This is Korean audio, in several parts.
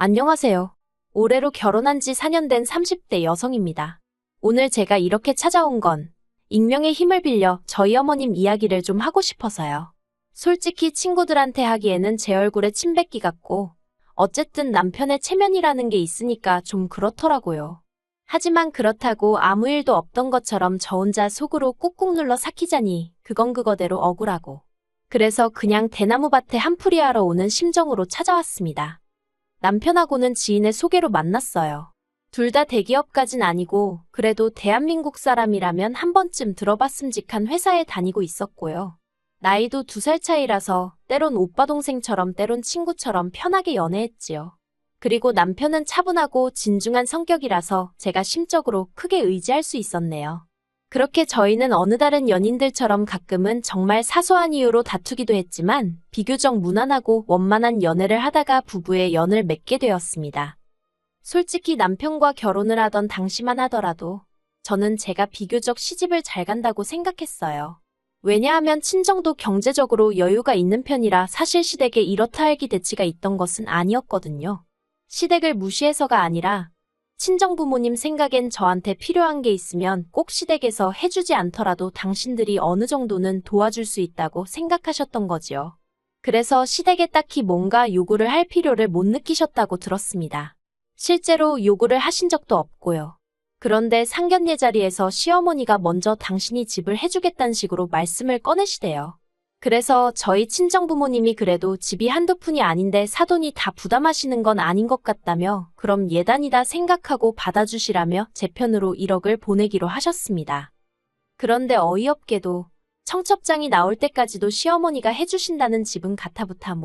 안녕하세요. 올해로 결혼한 지 4년 된 30대 여성입니다. 오늘 제가 이렇게 찾아온 건 익명의 힘을 빌려 저희 어머님 이야기를 좀 하고 싶어서요. 솔직히 친구들한테 하기에는 제 얼굴에 침 뱉기 같고 어쨌든 남편의 체면이라는 게 있으니까 좀 그렇더라고요. 하지만 그렇다고 아무 일도 없던 것처럼 저 혼자 속으로 꾹꾹 눌러 삭히자니 그건 그거대로 억울하고. 그래서 그냥 대나무밭에 한풀이 하러 오는 심정으로 찾아왔습니다. 남편하고는 지인의 소개로 만났어요. 둘 다 대기업까진 아니고 그래도 대한민국 사람이라면 한 번쯤 들어봤음직한 회사에 다니고 있었고요. 나이도 2살 차이라서 때론 오빠 동생처럼 때론 친구처럼 편하게 연애했지요. 그리고 남편은 차분하고 진중한 성격이라서 제가 심적으로 크게 의지할 수 있었네요. 그렇게 저희는 어느 다른 연인들처럼 가끔은 정말 사소한 이유로 다투기도 했지만 비교적 무난하고 원만한 연애를 하다가 부부의 연을 맺게 되었습니다. 솔직히 남편과 결혼을 하던 당시만 하더라도 저는 제가 비교적 시집을 잘 간다고 생각했어요. 왜냐하면 친정도 경제적으로 여유가 있는 편이라 사실 시댁에 이렇다 할 기대치가 있던 것은 아니었거든요. 시댁을 무시해서가 아니라 친정 부모님 생각엔 저한테 필요한 게 있으면 꼭 시댁에서 해주지 않더라도 당신들이 어느 정도는 도와줄 수 있다고 생각하셨던 거지요. 그래서 시댁에 딱히 뭔가 요구를 할 필요를 못 느끼셨다고 들었습니다. 실제로 요구를 하신 적도 없고요. 그런데 상견례 자리에서 시어머니가 먼저 당신이 집을 해주겠다는 식으로 말씀을 꺼내시대요. 그래서 저희 친정부모님이 그래도 집이 한두 푼이 아닌데 사돈이 다 부담하시는 건 아닌 것 같다며 그럼 예단이다 생각하고 받아주시라며 제 편으로 1억을 보내기로 하셨습니다. 그런데 어이없게도 청첩장이 나올 때까지도 시어머니가 해주신다는 집은 가타부타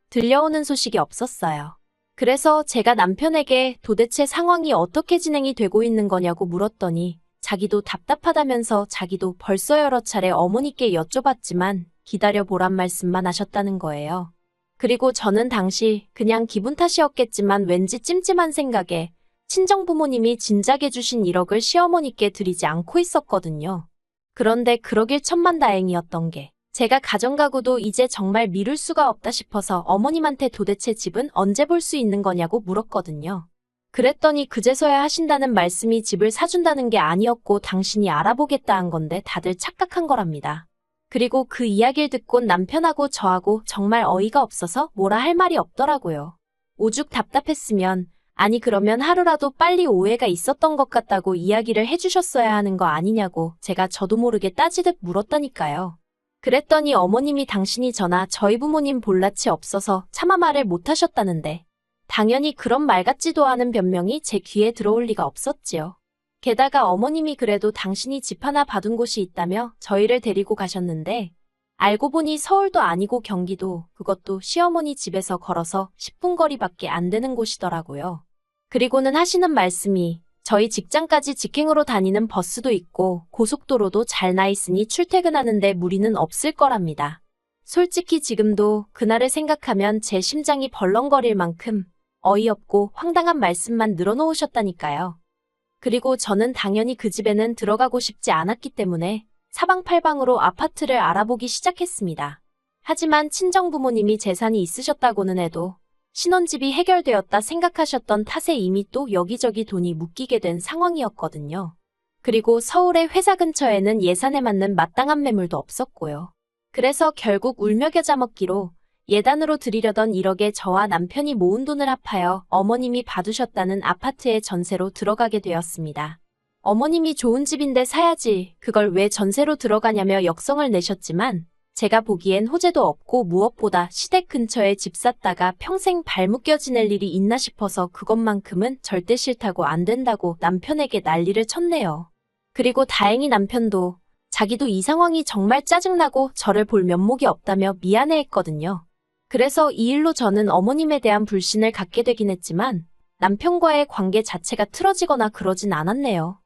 들려오는 소식이 없었어요. 그래서 제가 남편에게 도대체 상황이 어떻게 진행이 되고 있는 거냐고 물었더니 자기도 답답하다면서 자기도 벌써 여러 차례 어머니께 여쭤봤지만 기다려보란 말씀만 하셨다는 거예요. 그리고 저는 당시 그냥 기분 탓이었겠지만 왠지 찜찜한 생각에 친정부모님이 진작에 주신 1억을 시어머니께 드리지 않고 있었거든요. 그런데 그러길 천만다행이었던 게 제가 가정가구도 이제 정말 미룰 수가 없다 싶어서 어머님한테 도대체 집은 언제 볼 수 있는 거냐고 물었거든요. 그랬더니 그제서야 하신다는 말씀이 집을 사준다는 게 아니었고 당신이 알아보겠다 한 건데 다들 착각한 거랍니다. 그리고 그 이야기를 듣곤 남편하고 저하고 정말 어이가 없어서 뭐라 할 말이 없더라고요. 오죽 답답했으면 아니 그러면 하루라도 빨리 오해가 있었던 것 같다고 이야기를 해주셨어야 하는 거 아니냐고 제가 저도 모르게 따지듯 물었다니까요. 그랬더니 어머님이 당신이 저나 저희 부모님 볼낯이 없어서 차마 말을 못하셨다는데 당연히 그런 말 같지도 않은 변명이 제 귀에 들어올 리가 없었지요. 게다가 어머님이 그래도 당신이 집 하나 봐둔 곳이 있다며 저희를 데리고 가셨는데 알고 보니 서울도 아니고 경기도 그것도 시어머니 집에서 걸어서 10분 거리밖에 안 되는 곳이더라고요. 그리고는 하시는 말씀이 저희 직장까지 직행으로 다니는 버스도 있고 고속도로도 잘 나 있으니 출퇴근하는데 무리는 없을 거랍니다. 솔직히 지금도 그날을 생각하면 제 심장이 벌렁거릴 만큼 어이없고 황당한 말씀만 늘어놓으셨다니까요. 그리고 저는 당연히 그 집에는 들어가고 싶지 않았기 때문에 사방팔방으로 아파트를 알아보기 시작했습니다. 하지만 친정부모님이 재산이 있으셨다고는 해도 신혼집이 해결되었다 생각하셨던 탓에 이미 또 여기저기 돈이 묶이게 된 상황이었거든요. 그리고 서울의 회사 근처에는 예산에 맞는 마땅한 매물도 없었고요. 그래서 결국 울며 겨자 먹기로 예단으로 드리려던 1억에 저와 남편이 모은 돈을 합하여 어머님이 봐두셨다는 아파트에 전세로 들어가게 되었습니다. 어머님이 좋은 집인데 사야지 그걸 왜 전세로 들어가냐며 역성을 내셨지만 제가 보기엔 호재도 없고 무엇보다 시댁 근처에 집 샀다가 평생 발묶여 지낼 일이 있나 싶어서 그것만큼은 절대 싫다고 안 된다고 남편에게 난리를 쳤네요. 그리고 다행히 남편도 자기도 이 상황이 정말 짜증나고 저를 볼 면목이 없다며 미안해했거든요. 그래서 이 일로 저는 어머님에 대한 불신을 갖게 되긴 했지만 남편과의 관계 자체가 틀어지거나 그러진 않았네요.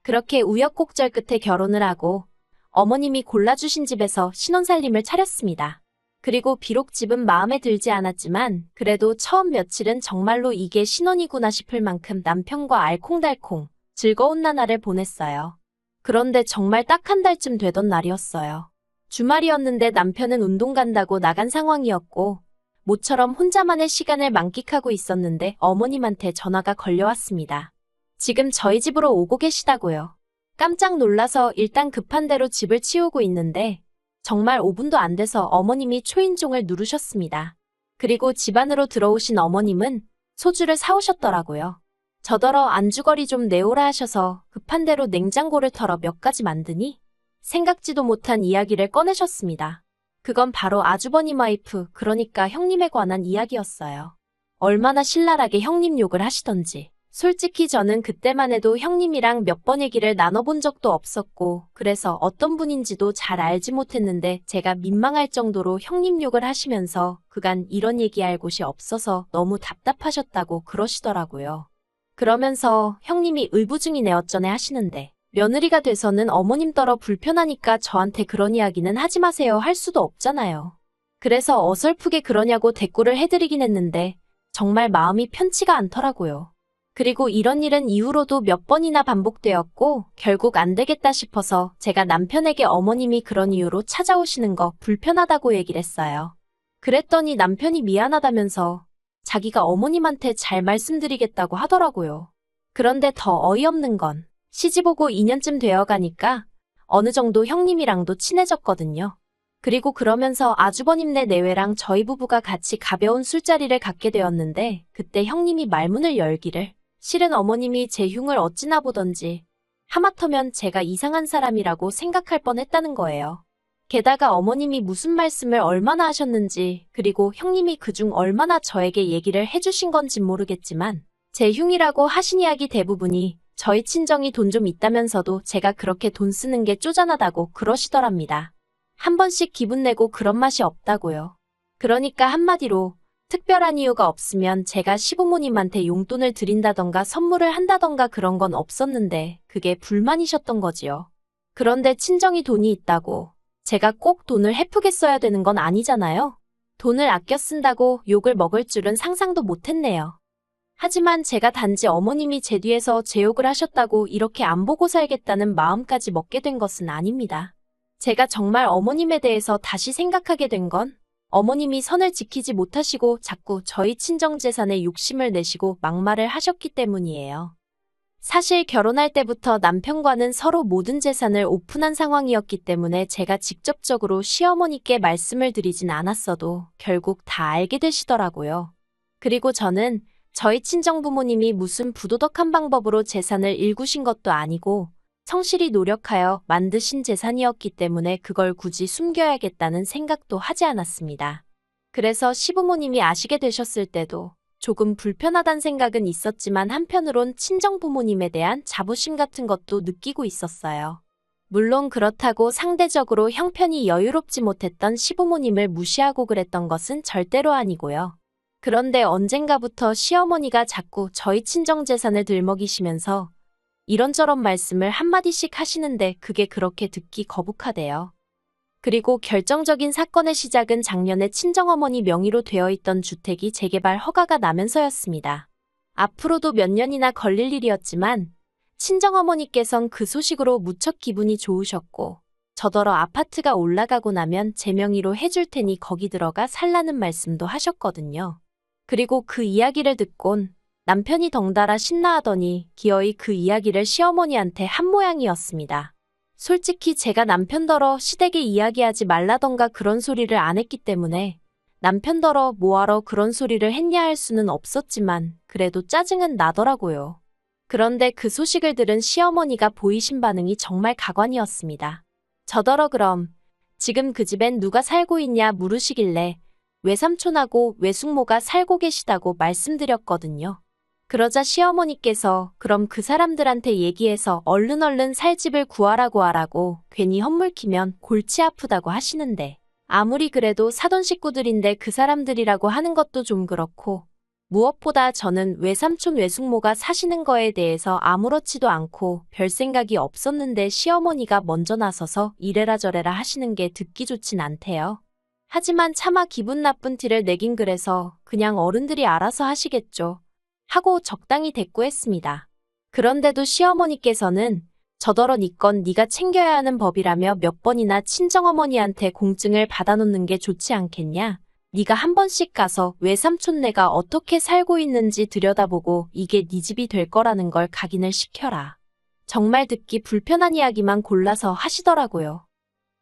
그렇게 우여곡절 끝에 결혼을 하고 어머님이 골라주신 집에서 신혼살림을 차렸습니다. 그리고 비록 집은 마음에 들지 않았지만 그래도 처음 며칠은 정말로 이게 신혼이구나 싶을 만큼 남편과 알콩달콩 즐거운 나날을 보냈어요. 그런데 정말 딱 한 달쯤 되던 날이었어요. 주말이었는데 남편은 운동 간다고 나간 상황이었고 모처럼 혼자만의 시간을 만끽하고 있었는데 어머님한테 전화가 걸려왔습니다. 지금 저희 집으로 오고 계시다고요. 깜짝 놀라서 일단 급한 대로 집을 치우고 있는데 정말 5분도 안 돼서 어머님이 초인종을 누르셨습니다. 그리고 집 안으로 들어오신 어머님은 소주를 사오셨더라고요. 저더러 안주거리 좀 내오라 하셔서 급한 대로 냉장고를 털어 몇 가지 만드니 생각지도 못한 이야기를 꺼내셨습니다. 그건 바로 아주버님 와이프, 그러니까 형님에 관한 이야기였어요. 얼마나 신랄하게 형님 욕을 하시던지. 솔직히 저는 그때만 해도 형님이랑 몇 번 얘기를 나눠본 적도 없었고 그래서 어떤 분인지도 잘 알지 못했는데 제가 민망할 정도로 형님 욕을 하시면서 그간 이런 얘기할 곳이 없어서 너무 답답하셨다고 그러시더라고요. 그러면서 형님이 의부중이네 어쩌네 하시는데 며느리가 돼서는 어머님 떨어 불편하니까 저한테 그런 이야기는 하지 마세요 할 수도 없잖아요. 그래서 어설프게 그러냐고 대꾸를 해드리긴 했는데 정말 마음이 편치가 않더라고요. 그리고 이런 일은 이후로도 몇 번이나 반복되었고 결국 안 되겠다 싶어서 제가 남편에게 어머님이 그런 이유로 찾아오시는 거 불편하다고 얘기를 했어요. 그랬더니 남편이 미안하다면서 자기가 어머님한테 잘 말씀드리겠다고 하더라고요. 그런데 더 어이없는 건 시집 오고 2년쯤 되어 가니까 어느 정도 형님이랑도 친해졌거든요. 그리고 그러면서 아주버님네 내외랑 저희 부부가 같이 가벼운 술자리를 갖게 되었는데 그때 형님이 말문을 열기를 실은 어머님이 제 흉을 어찌나 보던지 하마터면 제가 이상한 사람이라고 생각할 뻔했다는 거예요. 게다가 어머님이 무슨 말씀을 얼마나 하셨는지 그리고 형님이 그중 얼마나 저에게 얘기를 해주신 건진 모르겠지만 제 흉이라고 하신 이야기 대부분이 저희 친정이 돈 좀 있다면서도 제가 그렇게 돈 쓰는 게 쪼잔하다고 그러시더랍니다. 한 번씩 기분 내고 그런 맛이 없다고요. 그러니까 한마디로 특별한 이유가 없으면 제가 시부모님한테 용돈을 드린다던가 선물을 한다던가 그런 건 없었는데 그게 불만이셨던 거지요. 그런데 친정이 돈이 있다고 제가 꼭 돈을 헤프게 써야 되는 건 아니잖아요. 돈을 아껴 쓴다고 욕을 먹을 줄은 상상도 못했네요. 하지만 제가 단지 어머님이 제 뒤에서 제 욕을 하셨다고 이렇게 안 보고 살겠다는 마음까지 먹게 된 것은 아닙니다. 제가 정말 어머님에 대해서 다시 생각하게 된 건 어머님이 선을 지키지 못하시고 자꾸 저희 친정 재산에 욕심을 내시고 막말을 하셨기 때문이에요. 사실 결혼할 때부터 남편과는 서로 모든 재산을 오픈한 상황이었기 때문에 제가 직접적으로 시어머니께 말씀을 드리진 않았어도 결국 다 알게 되시더라고요. 그리고 저는 저희 친정부모님이 무슨 부도덕한 방법으로 재산을 일구신 것도 아니고 성실히 노력하여 만드신 재산이었기 때문에 그걸 굳이 숨겨야겠다는 생각도 하지 않았습니다. 그래서 시부모님이 아시게 되셨을 때도 조금 불편하단 생각은 있었지만 한편으론 친정부모님에 대한 자부심 같은 것도 느끼고 있었어요. 물론 그렇다고 상대적으로 형편이 여유롭지 못했던 시부모님을 무시하고 그랬던 것은 절대로 아니고요. 그런데 언젠가부터 시어머니가 자꾸 저희 친정 재산을 들먹이시면서 이런저런 말씀을 한마디씩 하시는데 그게 그렇게 듣기 거북하대요. 그리고 결정적인 사건의 시작은 작년에 친정어머니 명의로 되어 있던 주택이 재개발 허가가 나면서였습니다. 앞으로도 몇 년이나 걸릴 일이었지만 친정어머니께선 그 소식으로 무척 기분이 좋으셨고 저더러 아파트가 올라가고 나면 제 명의로 해줄 테니 거기 들어가 살라는 말씀도 하셨거든요. 그리고 그 이야기를 듣곤 남편이 덩달아 신나하더니 기어이 그 이야기를 시어머니한테 한 모양이었습니다. 솔직히 제가 남편더러 시댁에 이야기하지 말라던가 그런 소리를 안 했기 때문에 남편더러 뭐하러 그런 소리를 했냐 할 수는 없었지만 그래도 짜증은 나더라고요. 그런데 그 소식을 들은 시어머니가 보이신 반응이 정말 가관이었습니다. 저더러 그럼 지금 그 집엔 누가 살고 있냐 물으시길래 외삼촌하고 외숙모가 살고 계시다고 말씀드렸거든요. 그러자 시어머니께서 그럼 그 사람들한테 얘기해서 얼른 살 집을 구하라고 하라고 괜히 헛물키면 골치 아프다고 하시는데 아무리 그래도 사돈 식구들인데 그 사람들이라고 하는 것도 좀 그렇고 무엇보다 저는 외삼촌 외숙모가 사시는 거에 대해서 아무렇지도 않고 별 생각이 없었는데 시어머니가 먼저 나서서 이래라 저래라 하시는 게 듣기 좋진 않대요. 하지만 차마 기분 나쁜 티를 내긴 그래서 그냥 어른들이 알아서 하시겠죠. 하고 적당히 대꾸했습니다. 그런데도 시어머니께서는 저더러 니 건 네가 챙겨야 하는 법이라며 몇 번이나 친정어머니한테 공증을 받아놓는 게 좋지 않겠냐. 네가 한 번씩 가서 외삼촌네가 어떻게 살고 있는지 들여다보고 이게 네 집이 될 거라는 걸 각인을 시켜라. 정말 듣기 불편한 이야기만 골라서 하시더라고요.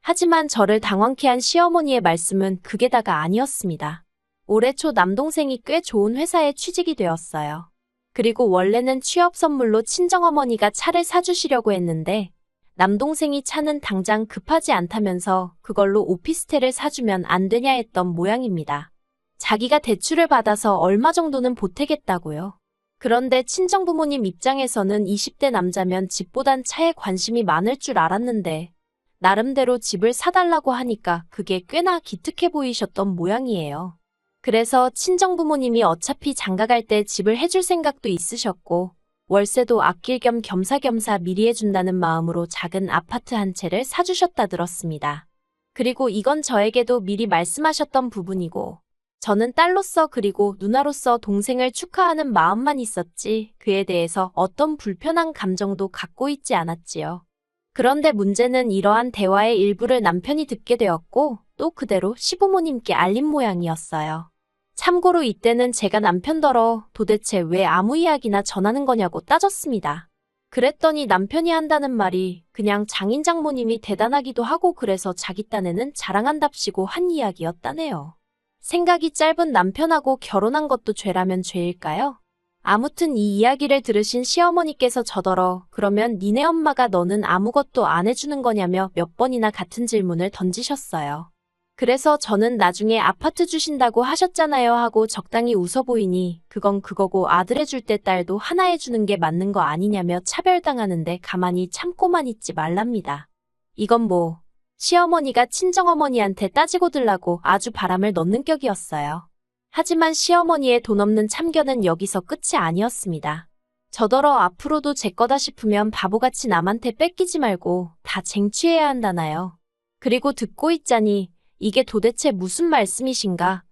하지만 저를 당황케 한 시어머니의 말씀은 그게 다가 아니었습니다. 올해 초 남동생이 꽤 좋은 회사에 취직이 되었어요. 그리고 원래는 취업 선물로 친정어머니가 차를 사주시려고 했는데 남동생이 차는 당장 급하지 않다면서 그걸로 오피스텔을 사주면 안 되냐 했던 모양입니다. 자기가 대출을 받아서 얼마 정도는 보태겠다고요. 그런데 친정부모님 입장에서는 20대 남자면 집보단 차에 관심이 많을 줄 알았는데 나름대로 집을 사달라고 하니까 그게 꽤나 기특해 보이셨던 모양이에요. 그래서 친정부모님이 어차피 장가갈 때 집을 해줄 생각도 있으셨고 월세도 아낄 겸 겸사겸사 미리 해준다는 마음으로 작은 아파트 한 채를 사주셨다 들었습니다. 그리고 이건 저에게도 미리 말씀하셨던 부분이고 저는 딸로서 그리고 누나로서 동생을 축하하는 마음만 있었지 그에 대해서 어떤 불편한 감정도 갖고 있지 않았지요. 그런데 문제는 이러한 대화의 일부를 남편이 듣게 되었고 또 그대로 시부모님께 알린 모양이었어요. 참고로 이때는 제가 남편더러 도대체 왜 아무 이야기나 전하는 거냐고 따졌습니다. 그랬더니 남편이 한다는 말이 그냥 장인 장모님이 대단하기도 하고 그래서 자기 딴에는 자랑한답시고 한 이야기였다네요. 생각이 짧은 남편하고 결혼한 것도 죄라면 죄일까요? 아무튼 이 이야기를 들으신 시어머니께서 저더러 그러면 니네 엄마가 너는 아무것도 안 해주는 거냐며 몇 번이나 같은 질문을 던지셨어요. 그래서 저는 나중에 아파트 주신다고 하셨잖아요 하고 적당히 웃어 보이니 그건 그거고 아들 해줄 때 딸도 하나 해주는 게 맞는 거 아니냐며 차별당하는데 가만히 참고만 있지 말랍니다. 이건 뭐 시어머니가 친정어머니한테 따지고 들라고 아주 바람을 넣는 격이었어요. 하지만 시어머니의 돈 없는 참견은 여기서 끝이 아니었습니다. 저더러 앞으로도 제 거다 싶으면 바보같이 남한테 뺏기지 말고 다 쟁취해야 한다나요. 그리고 듣고 있자니 이게 도대체 무슨 말씀이신가?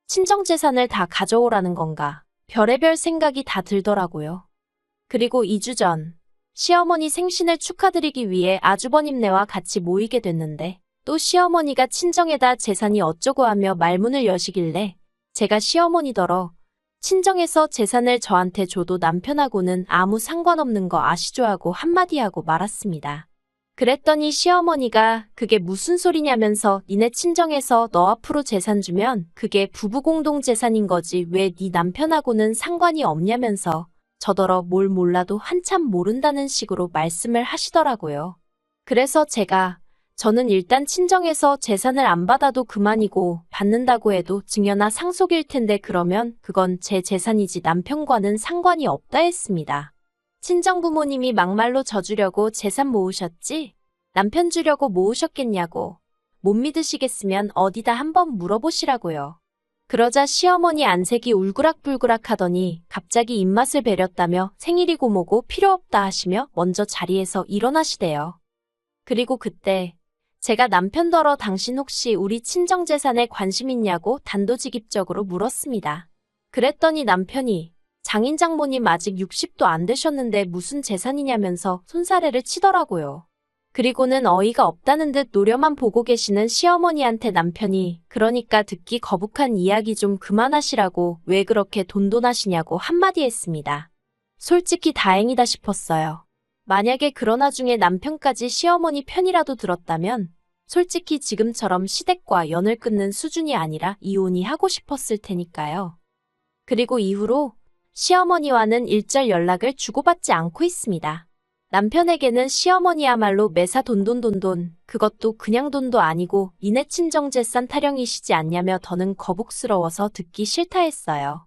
친정재산을 다 가져오라는 건가? 별의별 생각이 다 들더라고요. 그리고 2주 전 시어머니 생신을 축하드리기 위해 아주버님네와 같이 모이게 됐는데 또 시어머니가 친정에다 재산이 어쩌고 하며 말문을 여시길래 제가 시어머니더러 친정에서 재산을 저한테 줘도 남편하고는 아무 상관없는 거 아시죠 하고 한마디 하고 말았습니다. 그랬더니 시어머니가 그게 무슨 소리냐면서 니네 친정에서 너 앞으로 재산 주면 그게 부부 공동 재산인 거지 왜 네 남편하고는 상관이 없냐면서 저더러 뭘 몰라도 한참 모른다는 식으로 말씀을 하시더라고요. 그래서 저는 일단 친정에서 재산을 안 받아도 그만이고 받는다고 해도 증여나 상속일 텐데 그러면 그건 제 재산이지 남편과는 상관이 없다 했습니다. 친정부모님이 막말로 져주려고 재산 모으셨지? 남편 주려고 모으셨겠냐고. 못 믿으시겠으면 어디다 한번 물어보시라고요. 그러자 시어머니 안색이 울그락불그락 하더니 갑자기 입맛을 베렸다며 생일이고 뭐고 필요 없다 하시며 먼저 자리에서 일어나시대요. 그리고 그때 제가 남편더러 당신 혹시 우리 친정재산에 관심 있냐고 단도직입적으로 물었습니다. 그랬더니 남편이 장인 장모님 아직 60도 안 되셨는데 무슨 재산이냐면서 손사래를 치더라고요. 그리고는 어이가 없다는 듯 노려만 보고 계시는 시어머니한테 남편이 그러니까 듣기 거북한 이야기 좀 그만하시라고 왜 그렇게 돈돈하시냐고 한마디 했습니다. 솔직히 다행이다 싶었어요. 만약에 그런 와중에 남편까지 시어머니 편이라도 들었다면 솔직히 지금처럼 시댁과 연을 끊는 수준이 아니라 이혼이 하고 싶었을 테니까요. 그리고 이후로 시어머니와는 일절 연락을 주고받지 않고 있습니다. 남편에게는 시어머니야말로 매사 돈돈돈돈, 그것도 그냥 돈도 아니고 니네 친정재산 타령이시지 않냐며 더는 거북스러워서 듣기 싫다 했어요.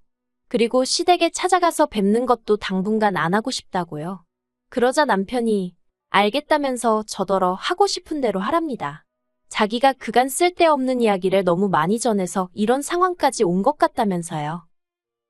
그리고 시댁에 찾아가서 뵙는 것도 당분간 안 하고 싶다고요. 그러자 남편이 알겠다면서 저더러 하고 싶은 대로 하랍니다. 자기가 그간 쓸데없는 이야기를 너무 많이 전해서 이런 상황까지 온 것 같다면서요.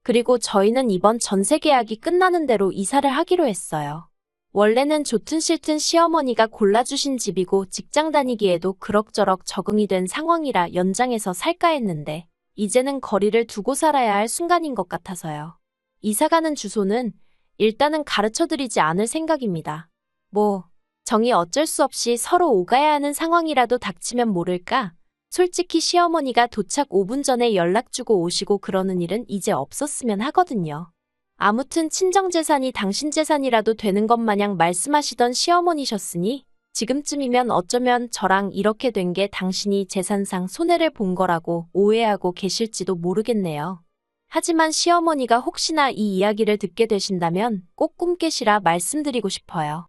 그리고 저희는 이번 전세 계약이 끝나는 대로 이사를 하기로 했어요. 원래는 좋든 싫든 시어머니가 골라주신 집이고 직장 다니기에도 그럭저럭 적응이 된 상황이라 연장해서 살까 했는데 이제는 거리를 두고 살아야 할 순간인 것 같아서요. 이사가는 주소는 일단은 가르쳐드리지 않을 생각입니다. 정이 어쩔 수 없이 서로 오가야 하는 상황이라도 닥치면 모를까 솔직히 시어머니가 도착 5분 전에 연락 주고 오시고 그러는 일은 이제 없었으면 하거든요. 아무튼 친정재산이 당신 재산이라도 되는 것 마냥 말씀하시던 시어머니셨으니 지금쯤이면 어쩌면 저랑 이렇게 된 게 당신이 재산상 손해를 본 거라고 오해하고 계실지도 모르겠네요. 하지만 시어머니가 혹시나 이 이야기를 듣게 되신다면 꼭 꿈 깨시라 말씀드리고 싶어요.